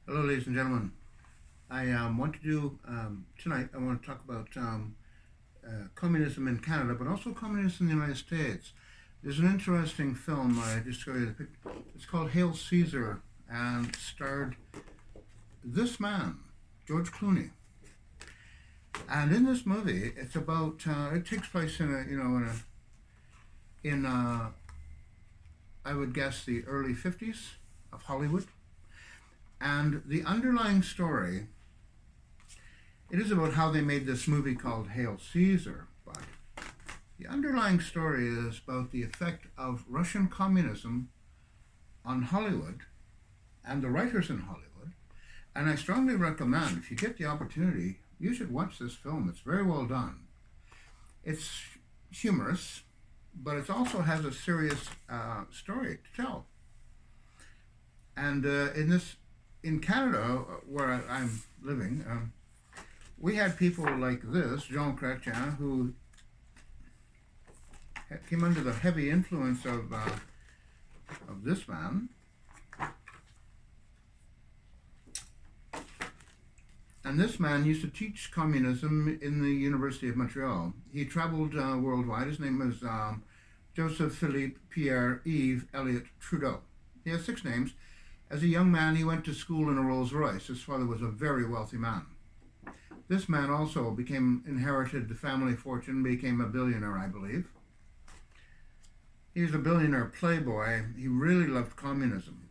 Hello, ladies and gentlemen. I want to do tonight. I want to talk about communism in Canada, but also communism in the United States. There's an interesting film. I just showed you the picture. It's called Hail Caesar, and starred this man, George Clooney. And in this movie, it's about. It takes place in in I would guess the early '50s of Hollywood, and the underlying story. It is about how they made this movie called Hail Caesar, but the underlying story is about the effect of Russian communism on Hollywood and the writers in Hollywood. And I strongly recommend, if you get the opportunity, you should watch this film. It's very well done. It's humorous, but it also has a serious story to tell. And in Canada, where I'm living, we had people like this, Jean Chrétien, who came under the heavy influence of this man. And this man used to teach communism in the University of Montreal. He traveled worldwide. His name was Joseph Philippe Pierre Yves Elliott Trudeau. He has 6 names. As a young man, he went to school in a Rolls Royce. His father was a very wealthy man. This man also inherited the family fortune, became a billionaire, I believe. He was a billionaire playboy. He really loved communism.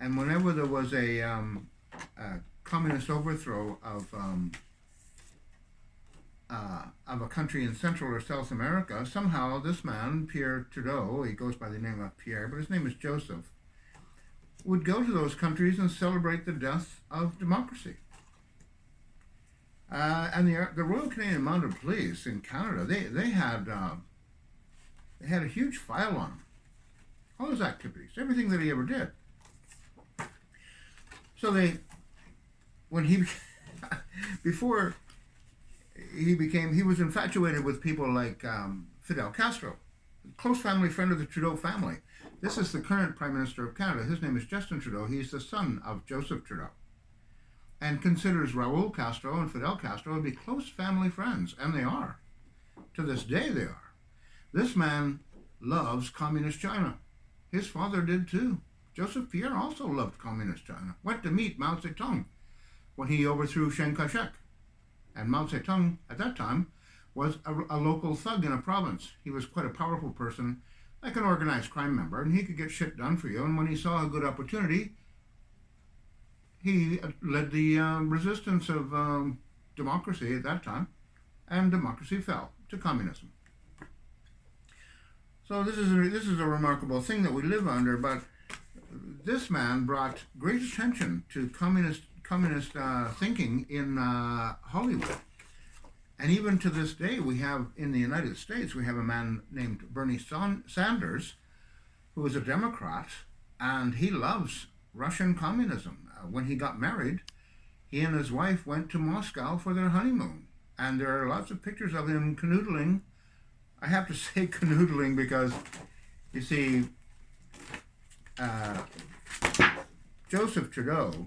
And whenever there was a communist overthrow of a country in Central or South America, somehow this man, Pierre Trudeau, he goes by the name of Pierre, but his name is Joseph, would go to those countries and celebrate the death of democracy. And the Royal Canadian Mounted Police in Canada, they had a huge file on him, all his activities, everything that he ever did. So when he before he was infatuated with people like Fidel Castro, a close family friend of the Trudeau family. This is the current Prime Minister of Canada. His name is Justin Trudeau. He's the son of Joseph Trudeau, and considers Raul Castro and Fidel Castro to be close family friends, and they are. To this day, they are. This man loves communist China. His father did too. Joseph Pierre also loved communist China. Went to meet Mao Zedong when he overthrew Chiang Kai-shek. And Mao Zedong, at that time, was a local thug in a province. He was quite a powerful person, like an organized crime member, and he could get shit done for you. And when he saw a good opportunity, he led the resistance of democracy at that time, and democracy fell to communism. So this is a remarkable thing that we live under. But this man brought great attention to communist thinking in Hollywood, and even to this day, we have in the United States we have a man named Bernie Sanders, who is a Democrat, and he loves Russian communism. When he got married, he and his wife went to Moscow for their honeymoon, and there are lots of pictures of him canoodling. I have to say canoodling because, you see, Joseph Trudeau,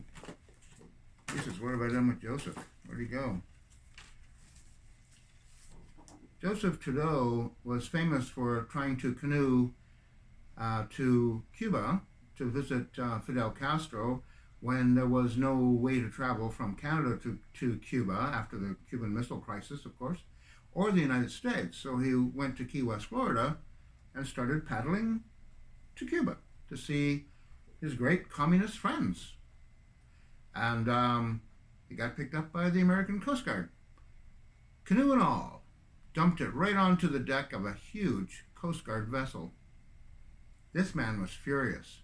Jesus, what have I done with Joseph? Where'd he go? Joseph Trudeau was famous for trying to canoe to Cuba to visit Fidel Castro when there was no way to travel from Canada to Cuba after the Cuban Missile Crisis, of course, or the United States. So he went to Key West, Florida, and started paddling to Cuba to see his great communist friends. And he got picked up by the American Coast Guard. Canoe and all, dumped it right onto the deck of a huge Coast Guard vessel. This man was furious.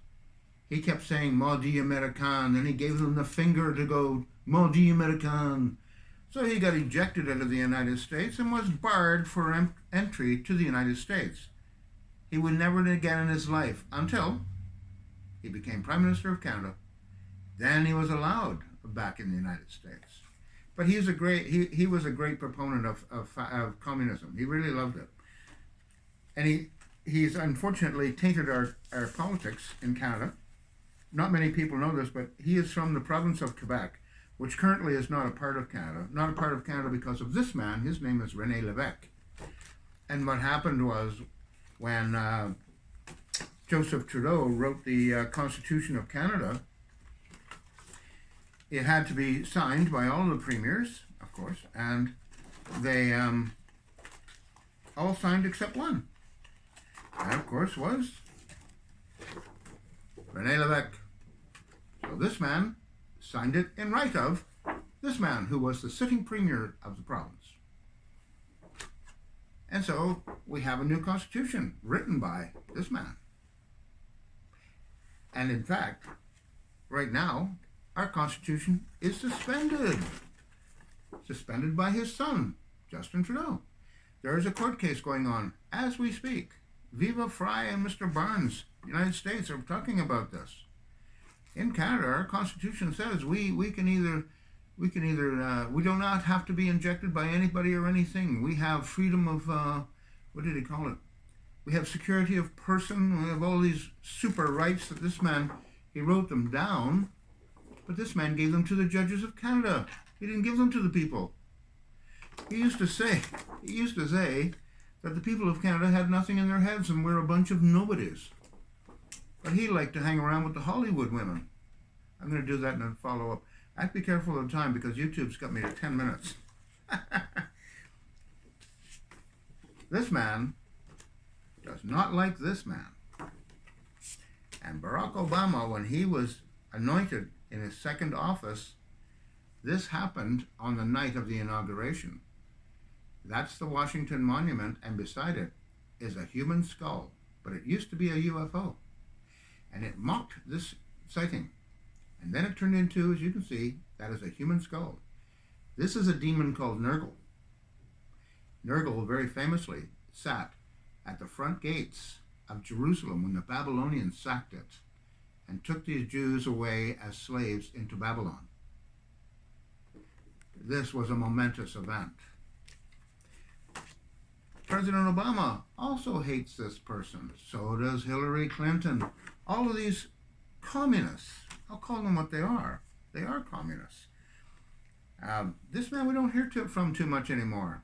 He kept saying, Maudit American, and he gave them the finger to go, Maudit American. So he got ejected out of the United States and was barred for entry to the United States. He would never again in his life until he became Prime Minister of Canada. Then he was allowed back in the United States. But he was a great proponent of communism. He really loved it. And he's unfortunately tainted our politics in Canada. not many people know this, but he is from the province of Quebec, which currently is not a part of Canada. Not a part of Canada because of this man. His name is René Lévesque. And what happened was when Joseph Trudeau wrote the Constitution of Canada, it had to be signed by all the premiers, of course, and they all signed except one. That, of course, was René Lévesque. So this man signed it in right of this man, who was the sitting premier of the province. And so we have a new constitution written by this man. And in fact, right now, our constitution is suspended. Suspended by his son, Justin Trudeau. There is a court case going on as we speak. Viva Fry and Mr. Barnes, United States, are talking about this. In Canada, our constitution says we do not have to be injected by anybody or anything. We have freedom of, what did he call it? We have security of person. We have all these super rights that this man, he wrote them down, but this man gave them to the judges of Canada. He didn't give them to the people. He used to say that the people of Canada had nothing in their heads and we're a bunch of nobodies. But he liked to hang around with the Hollywood women. I'm going to do that in a follow-up. I have to be careful of the time because YouTube's got me to 10 minutes. This man does not like this man. And Barack Obama, when he was anointed in his second office, this happened on the night of the inauguration. That's the Washington Monument, and beside it is a human skull, but it used to be a UFO. And it mocked this sighting. And then it turned into, as you can see, that is a human skull. This is a demon called Nergal. Nergal very famously sat at the front gates of Jerusalem when the Babylonians sacked it and took these Jews away as slaves into Babylon. This was a momentous event. President Obama also hates this person. So does Hillary Clinton. All of these communists, I'll call them what they are. They are communists. This man we don't hear from too much anymore.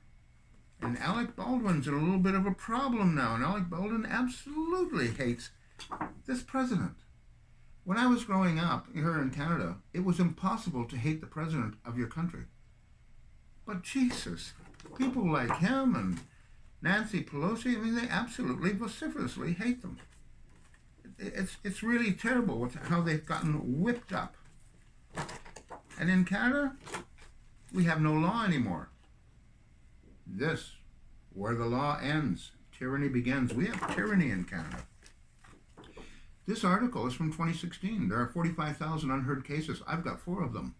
And Alec Baldwin's in a little bit of a problem now. And Alec Baldwin absolutely hates this president. When I was growing up here in Canada, it was impossible to hate the president of your country. But Jesus, people like him and Nancy Pelosi, I mean, they absolutely vociferously hate them. It's really terrible how they've gotten whipped up. And in Canada, we have no law anymore. This, where the law ends, tyranny begins. We have tyranny in Canada. This article is from 2016. There are 45,000 unheard cases. I've got 4 of them.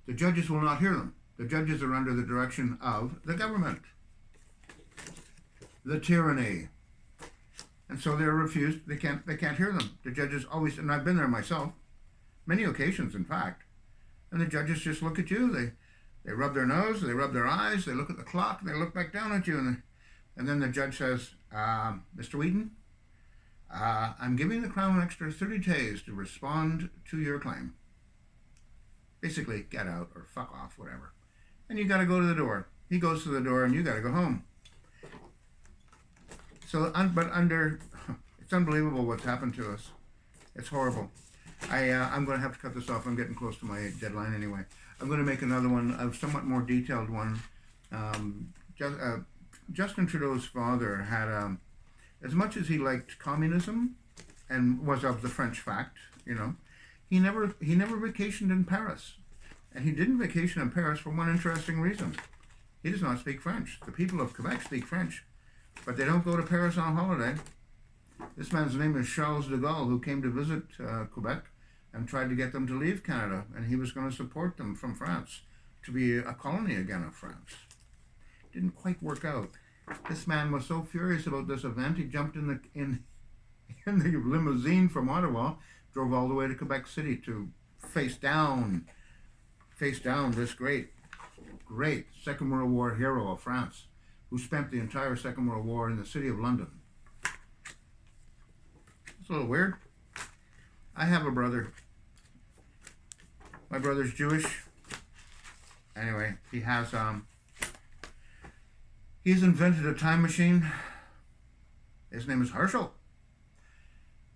The judges will not hear them. The judges are under the direction of the government. The tyranny. And so they're refused. They can't hear them. The judges always, and I've been there myself, many occasions in fact, and the judges just look at you. They rub their nose, they rub their eyes, they look at the clock, they look back down at you, and then the judge says, Mr. Wheaton, I'm giving the Crown an extra 30 days to respond to your claim. Basically, get out or fuck off, whatever. And you got to go to the door. He goes to the door and you got to go home. So, it's unbelievable what's happened to us. It's horrible. I'm going to have to cut this off. I'm getting close to my deadline anyway. I'm going to make another one, a somewhat more detailed one. Justin Trudeau's father had, as much as he liked communism and was of the French fact, you know, he never vacationed in Paris. And he didn't vacation in Paris for one interesting reason. He does not speak French. The people of Quebec speak French, but they don't go to Paris on holiday. This man's name is Charles de Gaulle, who came to visit Quebec and tried to get them to leave Canada, and he was going to support them from France to be a colony again of France. Didn't quite work out. This man was so furious about this event, he jumped in the limousine from Ottawa, drove all the way to Quebec City to face down this great Second World War hero of France, who spent the entire Second World War in the city of London. It's a little weird. I have a brother. My brother's Jewish. Anyway, he's invented a time machine. His name is Herschel.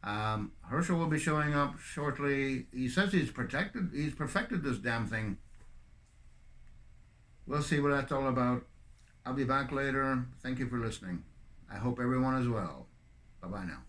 Herschel will be showing up shortly. He says he's perfected this damn thing. We'll see what that's all about. I'll be back later. Thank you for listening. I hope everyone is well. Bye-bye now.